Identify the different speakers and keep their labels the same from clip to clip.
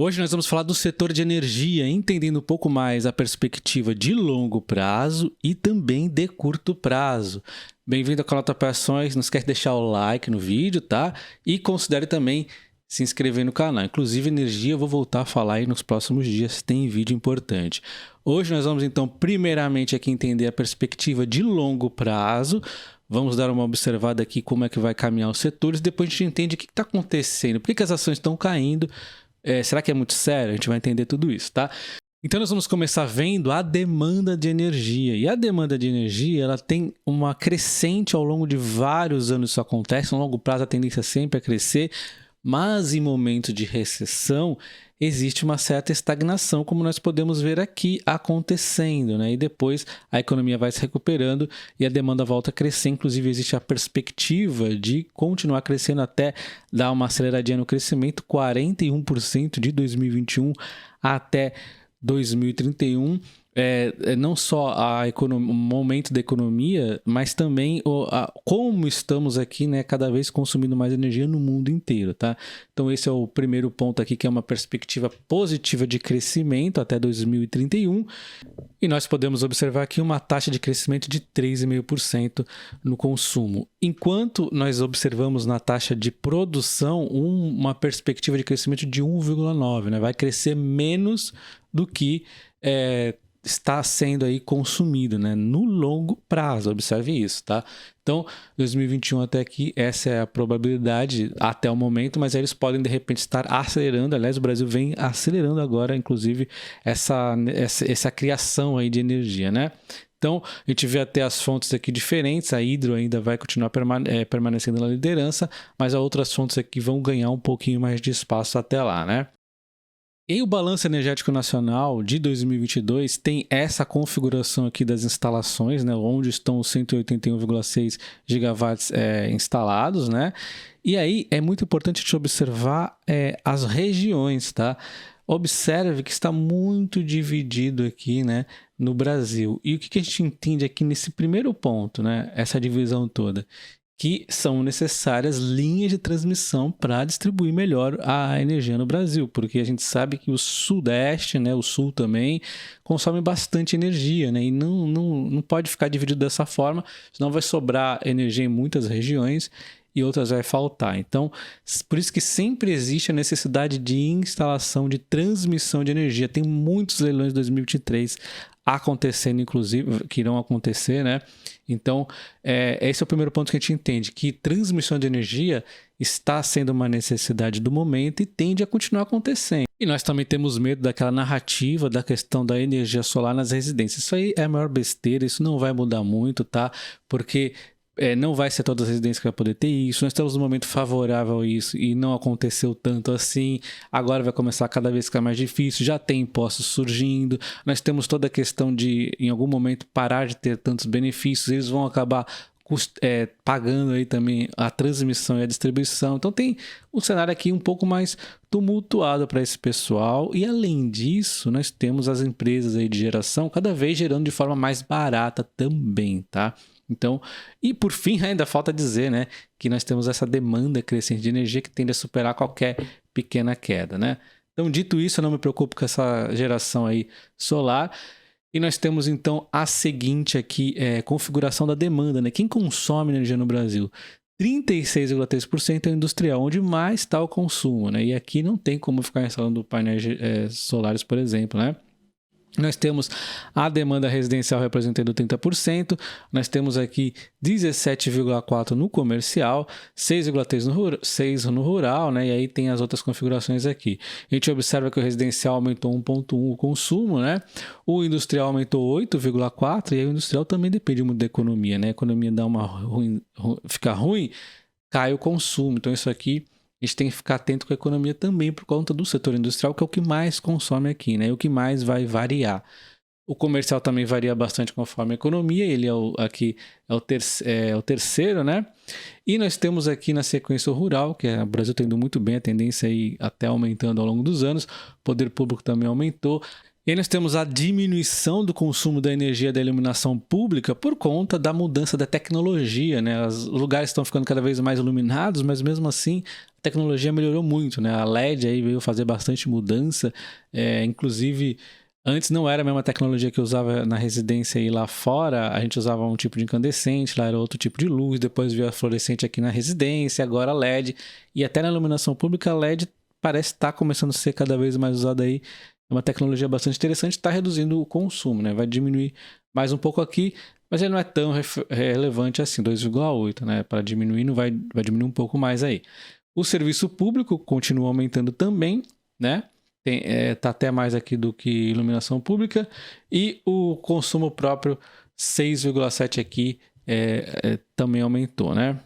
Speaker 1: Hoje nós vamos falar do setor de energia, entendendo um pouco mais a perspectiva de longo prazo e também de curto prazo. Bem-vindo ao canal Top Ações, não esquece de deixar o like no vídeo, tá? E considere também se inscrever no canal. Inclusive energia eu vou voltar a falar aí nos próximos dias, tem vídeo importante. Hoje nós vamos então primeiramente aqui entender a perspectiva de longo prazo. Vamos dar uma observada aqui como é que vai caminhar os setores, depois a gente entende o que está acontecendo, por que as ações estão caindo. Será que é muito sério? A gente vai entender tudo isso, tá? Então nós vamos começar vendo a demanda de energia. E a demanda de energia, ela tem uma crescente ao longo de vários anos, isso acontece. No longo prazo a tendência é sempre a crescer, mas em momentos de recessão existe uma certa estagnação, como nós podemos ver aqui acontecendo, né? E depois a economia vai se recuperando e a demanda volta a crescer. Inclusive existe a perspectiva de continuar crescendo até dar uma aceleradinha no crescimento, 41% de 2021 até 2031. Não só o momento da economia, mas também como estamos aqui, né, cada vez consumindo mais energia no mundo inteiro, tá? Então esse é o primeiro ponto aqui, que é uma perspectiva positiva de crescimento até 2031. E nós podemos observar aqui uma taxa de crescimento de 3,5% no consumo. Enquanto nós observamos na taxa de produção uma perspectiva de crescimento de 1,9%, né? Vai crescer menos do que está sendo aí consumido, né, no longo prazo, observe isso, tá? Então, 2021 até aqui, essa é a probabilidade até o momento, mas aí eles podem de repente estar acelerando. Aliás, o Brasil vem acelerando agora, inclusive, essa criação aí de energia, né? Então, a gente vê até as fontes aqui diferentes, a hidro ainda vai continuar permanecendo na liderança, mas as outras fontes aqui vão ganhar um pouquinho mais de espaço até lá, né? E o Balanço Energético Nacional de 2022 tem essa configuração aqui das instalações, né, onde estão os 181,6 gigawatts instalados, né? E aí é muito importante a gente observar as regiões, tá? Observe que está muito dividido aqui, né, no Brasil. E o que a gente entende aqui nesse primeiro ponto, né, essa divisão toda? Que são necessárias linhas de transmissão para distribuir melhor a energia no Brasil, porque a gente sabe que o Sudeste, né, o Sul também, consome bastante energia, né, e não pode ficar dividido dessa forma, senão vai sobrar energia em muitas regiões e outras vai faltar. Então, por isso que sempre existe a necessidade de instalação, de transmissão de energia. Tem muitos leilões de 2023 acontecendo, inclusive, que irão acontecer, né? Então, esse é o primeiro ponto que a gente entende, que transmissão de energia está sendo uma necessidade do momento e tende a continuar acontecendo. E nós também temos medo daquela narrativa da questão da energia solar nas residências. Isso aí é a maior besteira, isso não vai mudar muito, tá? Porque não vai ser todas as residências que vai poder ter isso. Nós estamos num momento favorável a isso e não aconteceu tanto assim. Agora vai começar a cada vez ficar mais difícil. Já tem impostos surgindo. Nós temos toda a questão de, em algum momento, parar de ter tantos benefícios. Eles vão acabar pagando aí também a transmissão e a distribuição. Então tem um cenário aqui um pouco mais tumultuado para esse pessoal. E além disso, nós temos as empresas aí de geração cada vez gerando de forma mais barata também, tá? Então, e por fim, ainda falta dizer, né, que nós temos essa demanda crescente de energia que tende a superar qualquer pequena queda, né? Então, dito isso, eu não me preocupo com essa geração aí solar. E nós temos, então, a seguinte aqui, configuração da demanda, né? Quem consome energia no Brasil? 36,3% é o industrial, onde mais está o consumo, né? E aqui não tem como ficar instalando painéis solares, por exemplo, né? Nós temos a demanda residencial representando 30%, nós temos aqui 17,4% no comercial, 6,3% no rural, né? E aí tem as outras configurações aqui. A gente observa que o residencial aumentou 1,1% o consumo, né? O industrial aumentou 8,4%, e aí o industrial também depende muito da economia, né? A economia dá fica ruim, cai o consumo. Então isso aqui a gente tem que ficar atento com a economia também por conta do setor industrial, que é o que mais consome aqui, né? E o que mais vai variar. O comercial também varia bastante conforme a economia, ele aqui é o terceiro, né? E nós temos aqui na sequência o rural, que o Brasil está indo muito bem, a tendência aí até aumentando ao longo dos anos, o poder público também aumentou. E aí nós temos a diminuição do consumo da energia da iluminação pública por conta da mudança da tecnologia, né? Os lugares estão ficando cada vez mais iluminados, mas mesmo assim a tecnologia melhorou muito, né? A LED aí veio fazer bastante mudança, inclusive antes não era a mesma tecnologia que eu usava na residência e lá fora, a gente usava um tipo de incandescente, lá era outro tipo de luz, depois veio a fluorescente aqui na residência, agora LED, e até na iluminação pública a LED parece estar começando a ser cada vez mais usada aí. É uma tecnologia bastante interessante, está reduzindo o consumo, né? Vai diminuir mais um pouco aqui, mas ele não é tão relevante assim, 2,8, né? Para diminuir, vai diminuir um pouco mais aí. O serviço público continua aumentando também, né? Tá até mais aqui do que iluminação pública. E o consumo próprio, 6,7 aqui, também aumentou, né?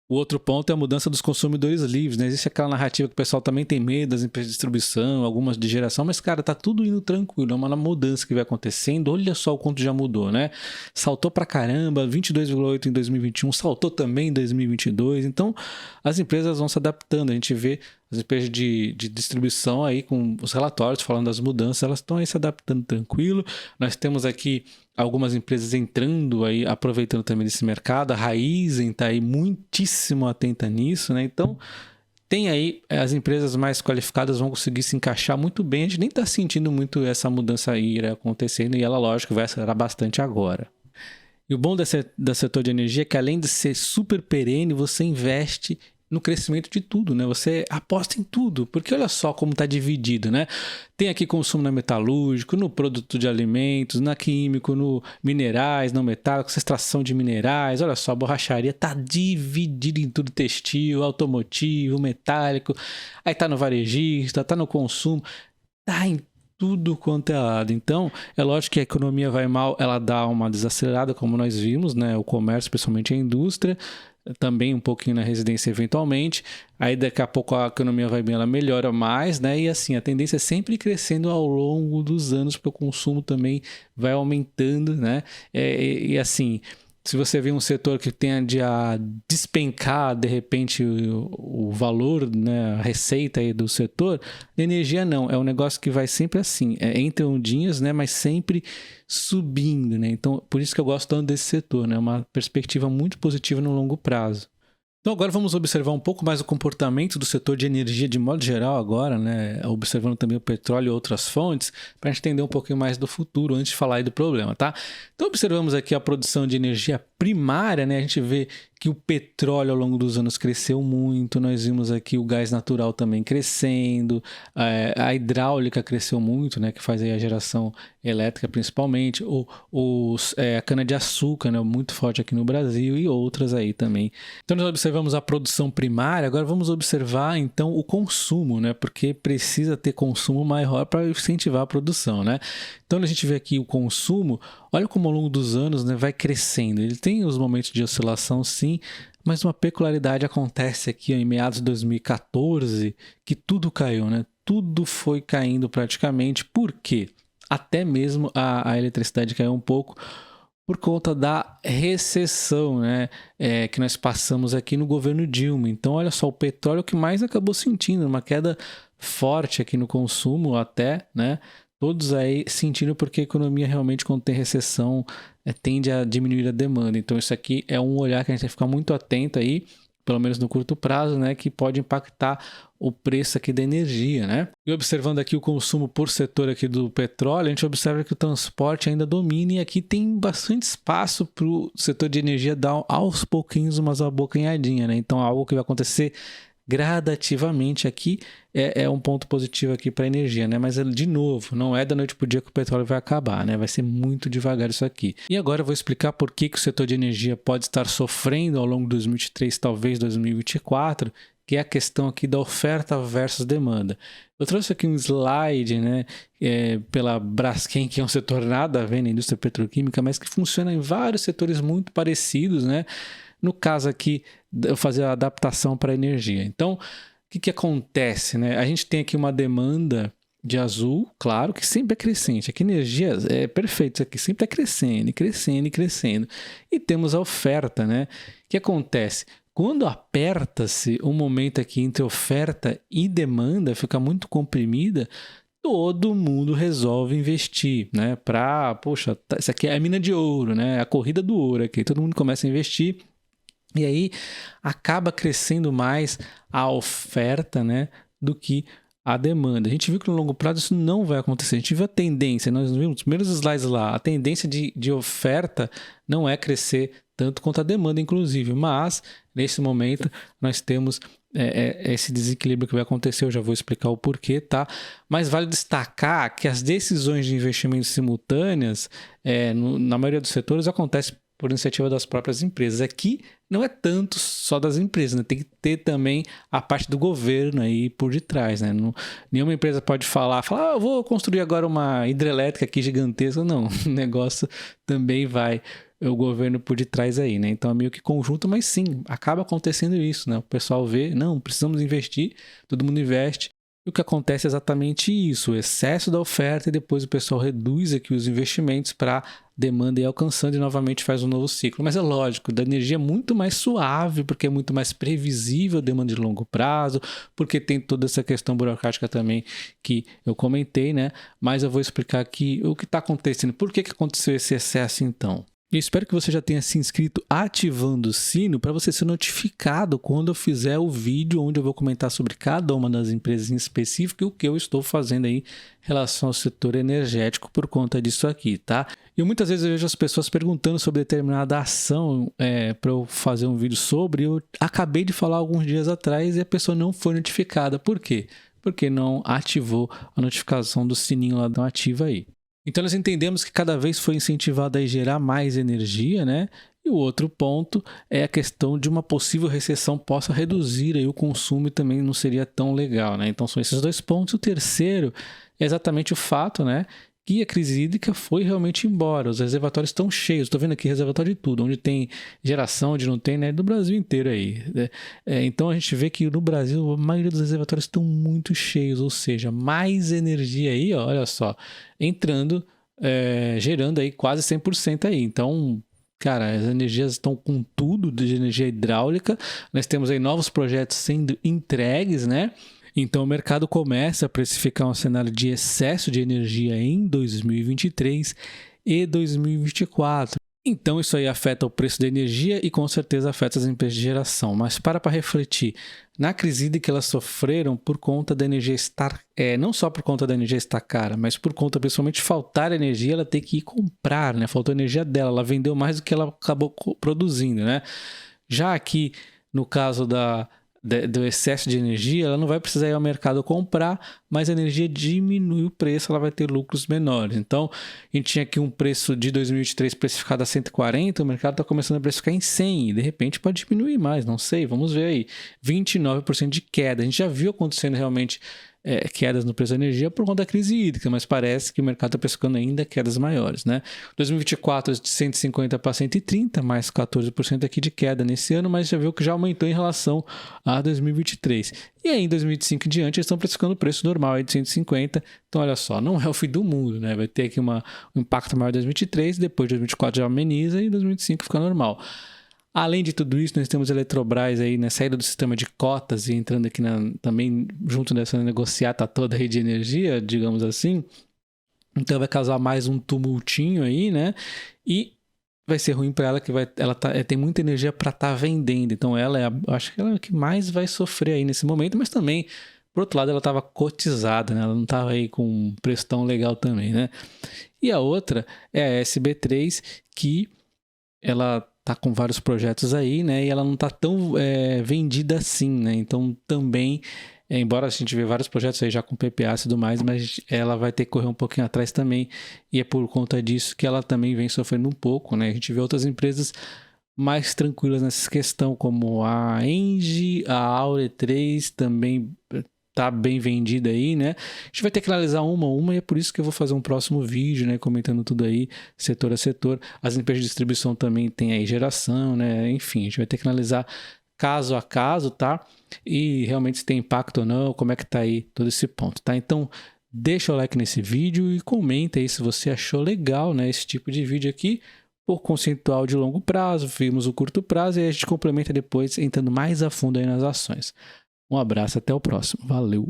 Speaker 1: O outro ponto é a mudança dos consumidores livres, né? Existe aquela narrativa que o pessoal também tem medo das empresas de distribuição, algumas de geração, mas, cara, tá tudo indo tranquilo, é uma mudança que vai acontecendo, olha só o quanto já mudou, né? Saltou pra caramba, 22,8 em 2021, saltou também em 2022, então as empresas vão se adaptando, a gente vê as empresas de distribuição aí com os relatórios falando das mudanças, elas estão aí se adaptando tranquilo. Nós temos aqui algumas empresas entrando aí, aproveitando também desse mercado. A Raizen está aí muitíssimo atenta nisso, né? Então, tem aí as empresas mais qualificadas vão conseguir se encaixar muito bem. A gente nem está sentindo muito essa mudança aí acontecendo e ela, lógico, vai acelerar bastante agora. E o bom do setor de energia é que, além de ser super perene, você investe no crescimento de tudo, né? Você aposta em tudo, porque olha só como está dividido, né? Tem aqui consumo na metalúrgico, no produto de alimentos, na químico, no minerais, não metálicos, extração de minerais, olha só, a borracharia está dividida em tudo, textil, automotivo, metálico, aí tá no varejista, tá no consumo, tá em tudo quanto é lado. Então, é lógico que a economia vai mal, ela dá uma desacelerada, como nós vimos, né? O comércio, principalmente a indústria, também um pouquinho na residência eventualmente, aí daqui a pouco a economia vai bem, ela melhora mais, né? E assim, a tendência é sempre crescendo ao longo dos anos, porque o consumo também vai aumentando, né? E assim, se você vê um setor que tende a despencar de repente o valor, né, a receita aí do setor, energia não, é um negócio que vai sempre assim, entre ondinhas, né, mas sempre subindo, né? Então, por isso que eu gosto tanto desse setor, né? Uma perspectiva muito positiva no longo prazo. Então agora vamos observar um pouco mais o comportamento do setor de energia de modo geral agora, né? Observando também o petróleo e outras fontes, para a gente entender um pouquinho mais do futuro antes de falar aí do problema, tá? Então observamos aqui a produção de energia primária, né? A gente vê que o petróleo ao longo dos anos cresceu muito, nós vimos aqui o gás natural também crescendo, a hidráulica cresceu muito, né? Que faz aí a geração elétrica principalmente, a cana-de-açúcar, né? Muito forte aqui no Brasil e outras aí também. Então nós observamos a produção primária, agora vamos observar então o consumo, né? Porque precisa ter consumo maior para incentivar a produção, né? Então a gente vê aqui o consumo, olha como ao longo dos anos, né, vai crescendo. Ele tem os momentos de oscilação sim, mas uma peculiaridade acontece aqui ó, em meados de 2014, que tudo caiu, né? Tudo foi caindo praticamente. Por quê? Até mesmo a eletricidade caiu um pouco por conta da recessão, né, que nós passamos aqui no governo Dilma. Então, olha só, o petróleo que mais acabou sentindo, uma queda forte aqui no consumo até, né, todos aí sentindo porque a economia realmente, quando tem recessão, tende a diminuir a demanda. Então, isso aqui é um olhar que a gente tem que ficar muito atento aí, pelo menos no curto prazo, né, que pode impactar o preço aqui da energia, né? E observando aqui o consumo por setor aqui do petróleo, a gente observa que o transporte ainda domina e aqui tem bastante espaço para o setor de energia dar aos pouquinhos uma abocanhadinha, né? Então, algo que vai acontecer gradativamente aqui é um ponto positivo aqui para a energia, né? Mas, de novo, não é da noite para o dia que o petróleo vai acabar, né? Vai ser muito devagar isso aqui. E agora eu vou explicar por que o setor de energia pode estar sofrendo ao longo de 2023, talvez 2024, que é a questão aqui da oferta versus demanda. Eu trouxe aqui um slide, né, pela Braskem, que é um setor nada a ver na indústria petroquímica, mas que funciona em vários setores muito parecidos, né? No caso aqui, eu fazer a adaptação para a energia. Então, o que acontece, né? A gente tem aqui uma demanda de azul, claro, que sempre é crescente. Aqui energia é perfeito, isso aqui sempre é crescendo, crescendo e crescendo. E temos a oferta, né? O que acontece? Quando aperta-se um momento aqui entre oferta e demanda, fica muito comprimida, todo mundo resolve investir, né? Poxa, isso aqui é a mina de ouro, né? A corrida do ouro aqui. Todo mundo começa a investir E aí acaba crescendo mais a oferta, né, do que a demanda. A gente viu que no longo prazo isso não vai acontecer. A gente viu a tendência, nós vimos os primeiros slides lá, a tendência de oferta não é crescer tanto quanto a demanda, inclusive. Mas, nesse momento, nós temos esse desequilíbrio que vai acontecer. Eu já vou explicar o porquê, tá? Mas vale destacar que as decisões de investimento simultâneas, na maioria dos setores, acontecem por iniciativa das próprias empresas. Aqui não é tanto só das empresas, né? Tem que ter também a parte do governo aí por detrás, né? Nenhuma empresa pode falar, eu vou construir agora uma hidrelétrica aqui gigantesca. Não, o negócio também vai o governo por detrás aí, né? Então é meio que conjunto, mas sim, acaba acontecendo isso, né? O pessoal vê, não, precisamos investir, todo mundo investe. E o que acontece é exatamente isso, o excesso da oferta e depois o pessoal reduz aqui os investimentos para demanda ir alcançando e novamente faz um novo ciclo. Mas é lógico, da energia é muito mais suave, porque é muito mais previsível a demanda de longo prazo, porque tem toda essa questão burocrática também que eu comentei, né? Mas eu vou explicar aqui o que está acontecendo, por que aconteceu esse excesso então. E espero que você já tenha se inscrito ativando o sino para você ser notificado quando eu fizer o vídeo onde eu vou comentar sobre cada uma das empresas em específico e o que eu estou fazendo aí em relação ao setor energético por conta disso aqui, tá? E muitas vezes eu vejo as pessoas perguntando sobre determinada ação para eu fazer um vídeo sobre. Eu acabei de falar alguns dias atrás e a pessoa não foi notificada. Por quê? Porque não ativou a notificação do sininho lá da ativa aí. Então, nós entendemos que cada vez foi incentivado a gerar mais energia, né? E o outro ponto é a questão de uma possível recessão possa reduzir aí o consumo e também não seria tão legal, né? Então, são esses dois pontos. O terceiro é exatamente o fato, né? Que a crise hídrica foi realmente embora. Os reservatórios estão cheios. Estou vendo aqui reservatório de tudo. Onde tem geração, onde não tem, né? Do Brasil inteiro aí. Então, a gente vê que no Brasil a maioria dos reservatórios estão muito cheios. Ou seja, mais energia aí, ó, olha só, entrando, gerando aí quase 100% aí. Então, cara, as energias estão com tudo de energia hidráulica. Nós temos aí novos projetos sendo entregues, né? Então, o mercado começa a precificar um cenário de excesso de energia em 2023 e 2024. Então, isso aí afeta o preço da energia e, com certeza, afeta as empresas de geração. Mas para refletir, na crise hídrica elas sofreram por conta da energia estar... não só por conta da energia estar cara, mas por conta, principalmente, de faltar energia, ela ter que ir comprar, né? Faltou energia dela, ela vendeu mais do que ela acabou produzindo, né? Já aqui, no caso do excesso de energia, ela não vai precisar ir ao mercado comprar, mas a energia diminui o preço, ela vai ter lucros menores. Então, a gente tinha aqui um preço de 2023 precificado a 140, o mercado está começando a precificar em 100, e de repente pode diminuir mais, não sei, vamos ver aí. 29% de queda, a gente já viu acontecendo realmente quedas no preço da energia por conta da crise hídrica, mas parece que o mercado está precificando ainda quedas maiores, né? 2024 de 150 para 130, mais 14% aqui de queda nesse ano, mas já viu que já aumentou em relação a 2023. E aí em 2025 em diante eles estão precificando o preço normal aí de 150, então olha só, não é o fim do mundo, né? Vai ter aqui um impacto maior em 2023, depois de 2024 já ameniza e em 2025 fica normal. Além de tudo isso, nós temos a Eletrobras aí na saída do sistema de cotas e entrando aqui também junto nessa negociata toda aí de energia, digamos assim. Então vai causar mais um tumultinho aí, né? E vai ser ruim para ela que ela tem muita energia para estar vendendo. Então acho que ela é a que mais vai sofrer aí nesse momento, mas também, por outro lado, ela estava cotizada, né? Ela não estava aí com um preço tão legal também, né? E a outra é a SB3, que ela tá com vários projetos aí, né? E ela não tá tão vendida assim, né? Então também, embora a gente vê vários projetos aí já com PPA e tudo mais, mas ela vai ter que correr um pouquinho atrás também. E é por conta disso que ela também vem sofrendo um pouco, né? A gente vê outras empresas mais tranquilas nessa questão, como a Engie, a Aure 3 também tá bem vendida aí, né? A gente vai ter que analisar uma a uma e é por isso que eu vou fazer um próximo vídeo, né? Comentando tudo aí, setor a setor. As empresas de distribuição também tem aí geração, né? Enfim, a gente vai ter que analisar caso a caso, tá? E realmente se tem impacto ou não, como é que tá aí todo esse ponto, tá? Então, deixa o like nesse vídeo e comenta aí se você achou legal, né? Esse tipo de vídeo aqui. Por conceitual de longo prazo, vimos o curto prazo e a gente complementa depois entrando mais a fundo aí nas ações. Um abraço, até o próximo. Valeu!